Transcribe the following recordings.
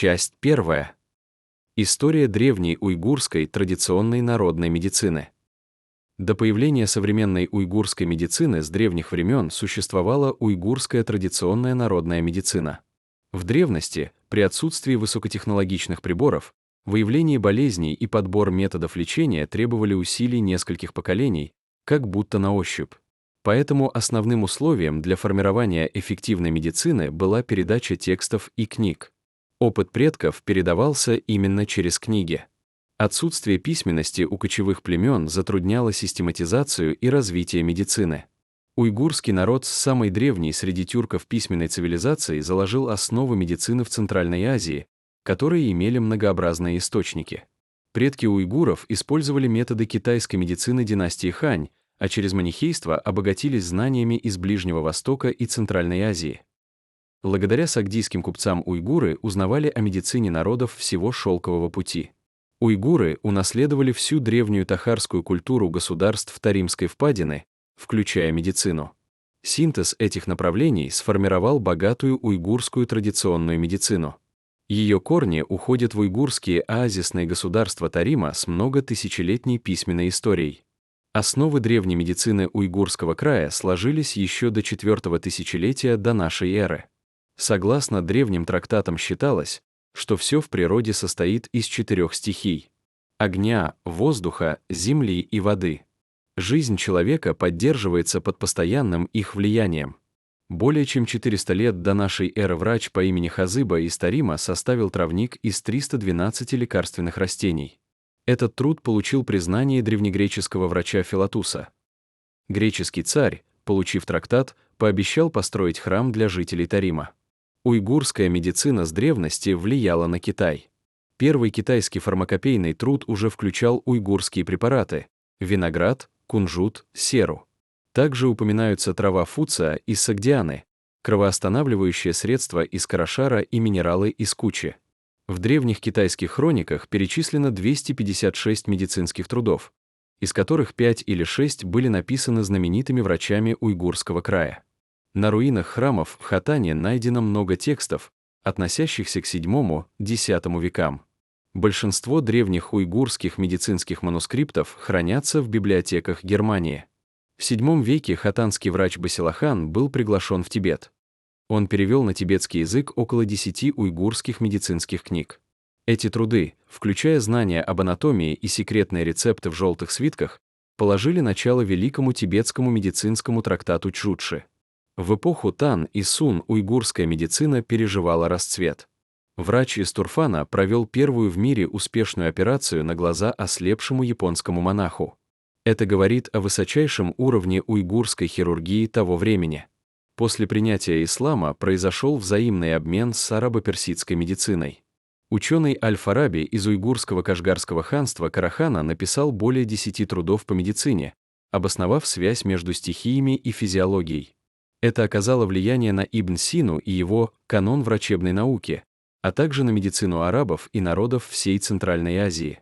Часть 1. История древней уйгурской традиционной народной медицины. До появления современной уйгурской медицины с древних времен существовала уйгурская традиционная народная медицина. В древности, при отсутствии высокотехнологичных приборов, выявление болезней и подбор методов лечения требовали усилий нескольких поколений, как будто на ощупь. Поэтому основным условием для формирования эффективной медицины была передача текстов и книг. Опыт предков передавался именно через книги. Отсутствие письменности у кочевых племен затрудняло систематизацию и развитие медицины. Уйгурский народ с самой древней среди тюрков письменной цивилизации заложил основы медицины в Центральной Азии, которые имели многообразные источники. Предки уйгуров использовали методы китайской медицины династии Хань, а через манихейство обогатились знаниями из Ближнего Востока и Центральной Азии. Благодаря сагдийским купцам уйгуры узнавали о медицине народов всего Шелкового пути. Уйгуры унаследовали всю древнюю тахарскую культуру государств Таримской впадины, включая медицину. Синтез этих направлений сформировал богатую уйгурскую традиционную медицину. Ее корни уходят в уйгурские оазисные государства Тарима с многотысячелетней письменной историей. Основы древней медицины уйгурского края сложились еще до 4-го тысячелетия до нашей эры. Согласно древним трактатам считалось, что все в природе состоит из 4 стихий — огня, воздуха, земли и воды. Жизнь человека поддерживается под постоянным их влиянием. Более чем 400 лет до нашей эры врач по имени Хазыба из Тарима составил травник из 312 лекарственных растений. Этот труд получил признание древнегреческого врача Филатуса. Греческий царь, получив трактат, пообещал построить храм для жителей Тарима. Уйгурская медицина с древности влияла на Китай. Первый китайский фармакопейный труд уже включал уйгурские препараты — виноград, кунжут, серу. Также упоминаются трава фуца и согдианы, кровоостанавливающие средства из корошара и минералы из кучи. В древних китайских хрониках перечислено 256 медицинских трудов, из которых 5 или 6 были написаны знаменитыми врачами уйгурского края. На руинах храмов в Хотане найдено много текстов, относящихся к VII-X векам. Большинство древних уйгурских медицинских манускриптов хранятся в библиотеках Германии. В VII веке хотанский врач Басилахан был приглашен в Тибет. Он перевел на тибетский язык около 10 уйгурских медицинских книг. Эти труды, включая знания об анатомии и секретные рецепты в желтых свитках, положили начало великому тибетскому медицинскому трактату Чжучжи. В эпоху Тан и Сун уйгурская медицина переживала расцвет. Врач из Турфана провел первую в мире успешную операцию на глаза ослепшему японскому монаху. Это говорит о высочайшем уровне уйгурской хирургии того времени. После принятия ислама произошел взаимный обмен с арабо-персидской медициной. Ученый Аль-Фараби из уйгурского Кашгарского ханства Карахана написал более 10 трудов по медицине, обосновав связь между стихиями и физиологией. Это оказало влияние на Ибн Сину и его «Канон врачебной науки», а также на медицину арабов и народов всей Центральной Азии.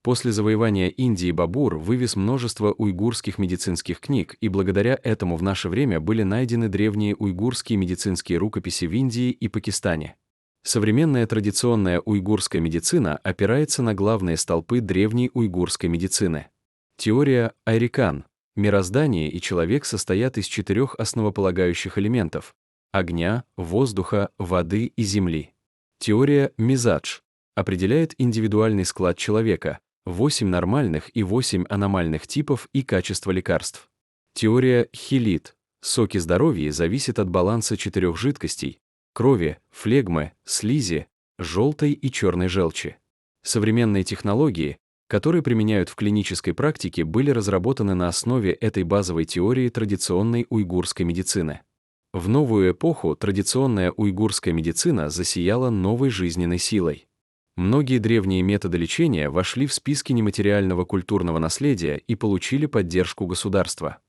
После завоевания Индии Бабур вывез множество уйгурских медицинских книг, и благодаря этому в наше время были найдены древние уйгурские медицинские рукописи в Индии и Пакистане. Современная традиционная уйгурская медицина опирается на главные столпы древней уйгурской медицины. Теория Айрикан. Мироздание и человек состоят из 4 основополагающих элементов — огня, воздуха, воды и земли. Теория Мизадж определяет индивидуальный склад человека, 8 нормальных и 8 аномальных типов и качество лекарств. Теория Хилит. Соки здоровья зависят от баланса 4 жидкостей — крови, флегмы, слизи, желтой и черной желчи. Современные технологии, которые применяют в клинической практике, были разработаны на основе этой базовой теории традиционной уйгурской медицины. В новую эпоху традиционная уйгурская медицина засияла новой жизненной силой. Многие древние методы лечения вошли в списки нематериального культурного наследия и получили поддержку государства.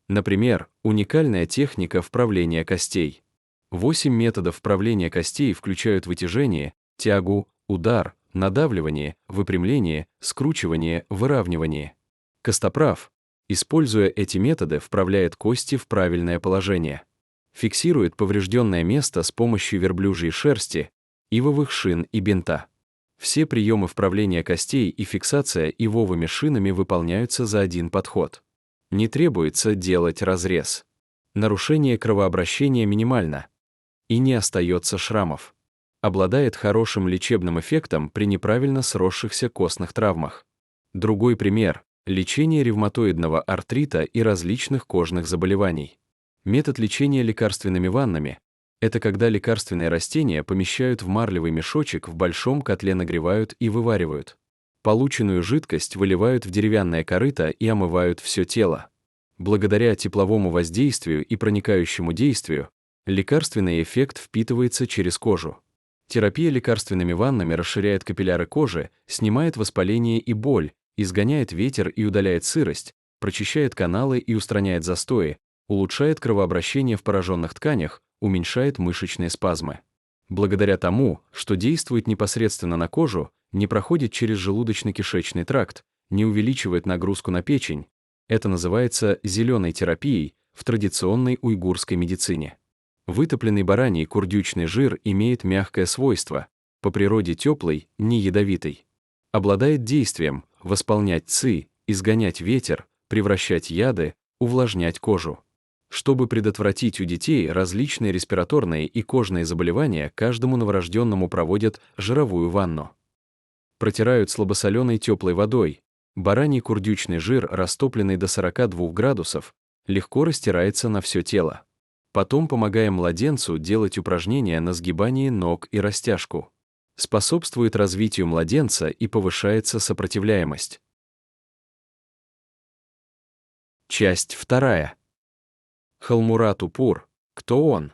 Например, уникальная техника вправления костей. 8 методов вправления костей включают вытяжение, тягу, удар, надавливание, выпрямление, скручивание, выравнивание. Костоправ, используя эти методы, вправляет кости в правильное положение. Фиксирует поврежденное место с помощью верблюжьей шерсти, ивовых шин и бинта. Все приемы вправления костей и фиксация ивовыми шинами выполняются за один подход. Не требуется делать разрез. Нарушение кровообращения минимально. И не остается шрамов. Обладает хорошим лечебным эффектом при неправильно сросшихся костных травмах. Другой пример – лечение ревматоидного артрита и различных кожных заболеваний. Метод лечения лекарственными ваннами – это когда лекарственные растения помещают в марлевый мешочек, в большом котле нагревают и вываривают. Полученную жидкость выливают в деревянное корыто и омывают все тело. Благодаря тепловому воздействию и проникающему действию лекарственный эффект впитывается через кожу. Терапия лекарственными ваннами расширяет капилляры кожи, снимает воспаление и боль, изгоняет ветер и удаляет сырость, прочищает каналы и устраняет застои, улучшает кровообращение в пораженных тканях, уменьшает мышечные спазмы. Благодаря тому, что действует непосредственно на кожу, не проходит через желудочно-кишечный тракт, не увеличивает нагрузку на печень, это называется зеленой терапией в традиционной уйгурской медицине. Вытопленный бараний курдючный жир имеет мягкое свойство, по природе теплый, не ядовитый. Обладает действием восполнять ци, изгонять ветер, превращать яды, увлажнять кожу. Чтобы предотвратить у детей различные респираторные и кожные заболевания, каждому новорожденному проводят жировую ванну. Протирают слабосоленой теплой водой. Бараний курдючный жир, растопленный до 42 градусов, легко растирается на все тело. Потом помогаем младенцу делать упражнения на сгибание ног и растяжку. Способствует развитию младенца и повышается сопротивляемость. Часть 2. Халмурат Упур. Кто он?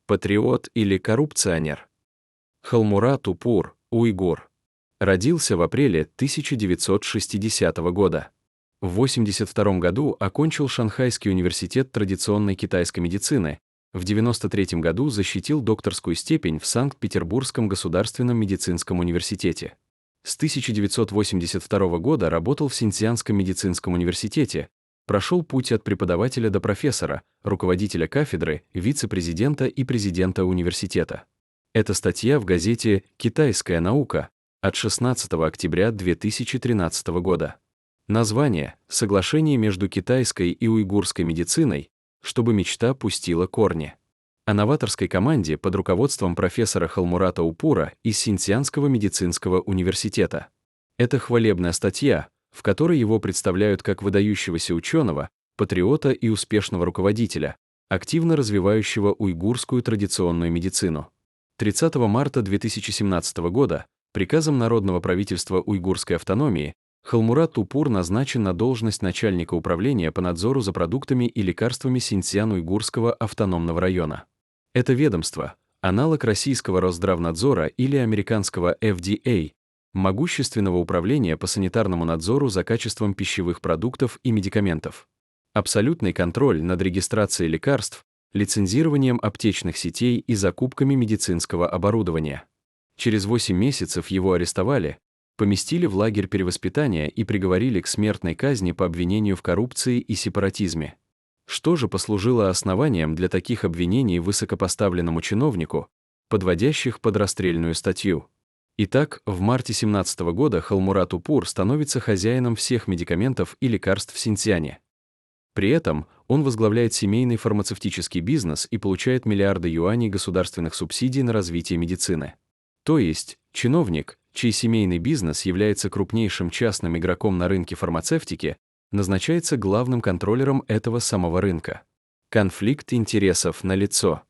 Патриот или коррупционер? Халмурат Упур, уйгур. Родился в апреле 1960 года. В 1982 году окончил Шанхайский университет традиционной китайской медицины. В 1993 году защитил докторскую степень в Санкт-Петербургском государственном медицинском университете. С 1982 года работал в Синьцзянском медицинском университете, прошел путь от преподавателя до профессора, руководителя кафедры, вице-президента и президента университета. Это статья в газете «Китайская наука» от 16 октября 2013 года. Название – «Соглашение между китайской и уйгурской медициной, чтобы мечта пустила корни». О новаторской команде под руководством профессора Халмурата Упура из Синьцзянского медицинского университета. Это хвалебная статья, в которой его представляют как выдающегося ученого, патриота и успешного руководителя, активно развивающего уйгурскую традиционную медицину. 30 марта 2017 года приказом Народного правительства уйгурской автономии Халмурат Упур назначен на должность начальника управления по надзору за продуктами и лекарствами Синьцзян-Уйгурского автономного района. Это ведомство, аналог российского Росздравнадзора или американского FDA, могущественного управления по санитарному надзору за качеством пищевых продуктов и медикаментов. Абсолютный контроль над регистрацией лекарств, лицензированием аптечных сетей и закупками медицинского оборудования. Через 8 месяцев его арестовали, поместили в лагерь перевоспитания и приговорили к смертной казни по обвинению в коррупции и сепаратизме. Что же послужило основанием для таких обвинений высокопоставленному чиновнику, подводящих под расстрельную статью? Итак, в марте 2017 года Халмурат Упур становится хозяином всех медикаментов и лекарств в Синьцзяне. При этом он возглавляет семейный фармацевтический бизнес и получает миллиарды юаней государственных субсидий на развитие медицины. То есть, чиновник, чей семейный бизнес является крупнейшим частным игроком на рынке фармацевтики, назначается главным контролером этого самого рынка. Конфликт интересов налицо.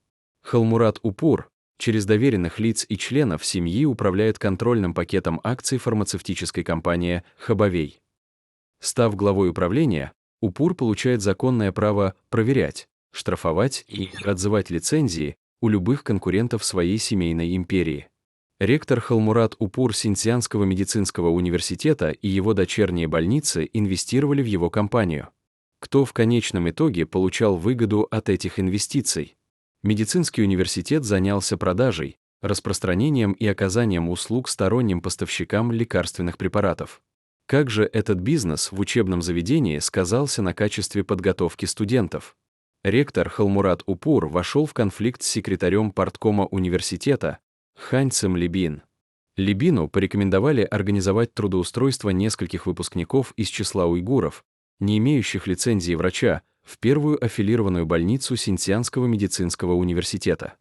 Халмурат Упур через доверенных лиц и членов семьи управляет контрольным пакетом акций фармацевтической компании «Хабавей». Став главой управления, Упур получает законное право проверять, штрафовать и отзывать лицензии у любых конкурентов своей семейной империи. Ректор Халмурат Упур Синьцзянского медицинского университета и его дочерние больницы инвестировали в его компанию. Кто в конечном итоге получал выгоду от этих инвестиций? Медицинский университет занялся продажей, распространением и оказанием услуг сторонним поставщикам лекарственных препаратов. Как же этот бизнес в учебном заведении сказался на качестве подготовки студентов? Ректор Халмурат Упур вошел в конфликт с секретарем парткома университета, Ханьцем Либин. Либину порекомендовали организовать трудоустройство нескольких выпускников из числа уйгуров, не имеющих лицензии врача, в первую аффилированную больницу Синьцзянского медицинского университета.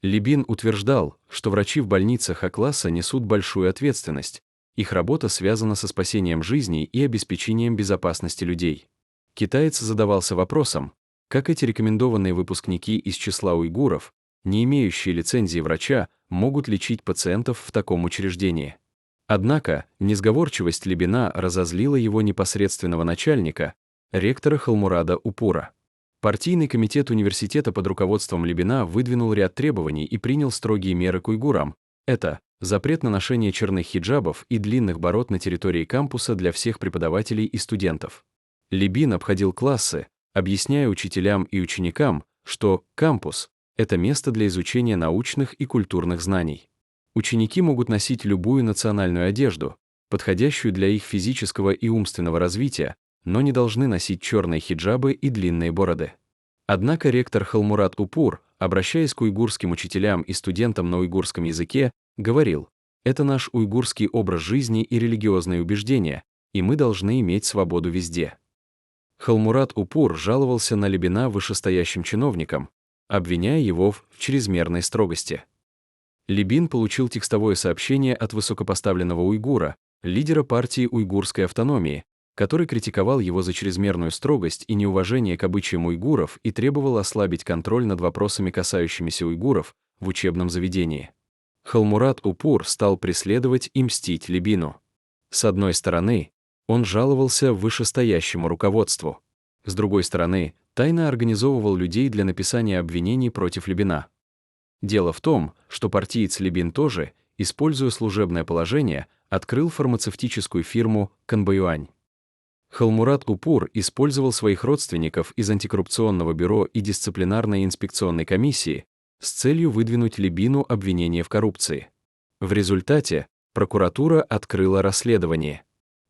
Либин утверждал, что врачи в больницах А-класса несут большую ответственность, их работа связана со спасением жизней и обеспечением безопасности людей. Китаец задавался вопросом, как эти рекомендованные выпускники из числа уйгуров, не имеющие лицензии врача, могут лечить пациентов в таком учреждении. Однако несговорчивость Либина разозлила его непосредственного начальника, ректора Халмурада Упура. Партийный комитет университета под руководством Либина выдвинул ряд требований и принял строгие меры к уйгурам. Это запрет на ношение черных хиджабов и длинных бород на территории кампуса для всех преподавателей и студентов. Либин обходил классы, объясняя учителям и ученикам, что кампус — это место для изучения научных и культурных знаний. Ученики могут носить любую национальную одежду, подходящую для их физического и умственного развития, но не должны носить черные хиджабы и длинные бороды. Однако ректор Халмурад Упур, обращаясь к уйгурским учителям и студентам на уйгурском языке, говорил: «Это наш уйгурский образ жизни и религиозные убеждения, и мы должны иметь свободу везде». Халмурад Упур жаловался на Либина вышестоящим чиновникам, обвиняя его в чрезмерной строгости. Либин получил текстовое сообщение от высокопоставленного уйгура, лидера партии уйгурской автономии, который критиковал его за чрезмерную строгость и неуважение к обычаям уйгуров и требовал ослабить контроль над вопросами, касающимися уйгуров, в учебном заведении. Халмурад Упур стал преследовать и мстить Либину. С одной стороны, он жаловался вышестоящему руководству. С другой стороны, тайно организовывал людей для написания обвинений против Либина. Дело в том, что партиец Либин тоже, используя служебное положение, открыл фармацевтическую фирму «Канбаюань». Халмурад Упур использовал своих родственников из антикоррупционного бюро и дисциплинарной инспекционной комиссии с целью выдвинуть Либину обвинение в коррупции. В результате прокуратура открыла расследование.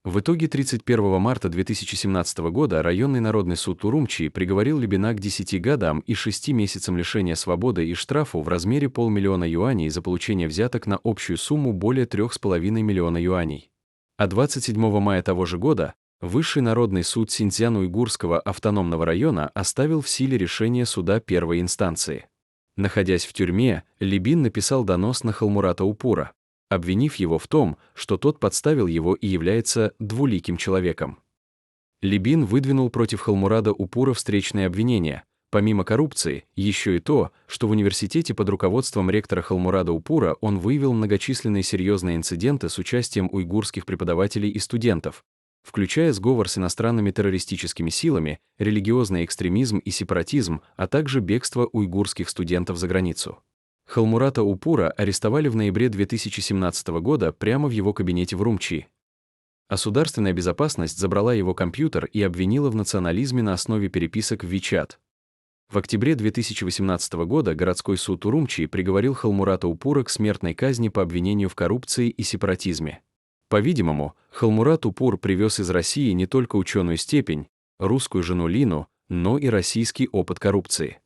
В итоге 31 марта 2017 года районный народный суд Урумчи приговорил Либина к 10 годам и 6 месяцам лишения свободы и штрафу в размере 500 000 юаней за получение взяток на общую сумму более 3,5 миллиона юаней. А 27 мая того же года Высший народный суд Синьцзян-Уйгурского автономного района оставил в силе решение суда первой инстанции. Находясь в тюрьме, Либин написал донос на Халмурата Упура, обвинив его в том, что тот подставил его и является двуликим человеком. Либин выдвинул против Халмурада Упура встречные обвинения, помимо коррупции, еще и то, что в университете под руководством ректора Халмурада Упура он выявил многочисленные серьезные инциденты с участием уйгурских преподавателей и студентов, включая сговор с иностранными террористическими силами, религиозный экстремизм и сепаратизм, а также бегство уйгурских студентов за границу. Халмурата Упура арестовали в ноябре 2017 года прямо в его кабинете в Урумчи. Государственная безопасность забрала его компьютер и обвинила в национализме на основе переписок в WeChat. В октябре 2018 года городской суд Урумчи приговорил Халмурата Упура к смертной казни по обвинению в коррупции и сепаратизме. По-видимому, Халмурат Упур привез из России не только ученую степень, русскую жену Лину, но и российский опыт коррупции.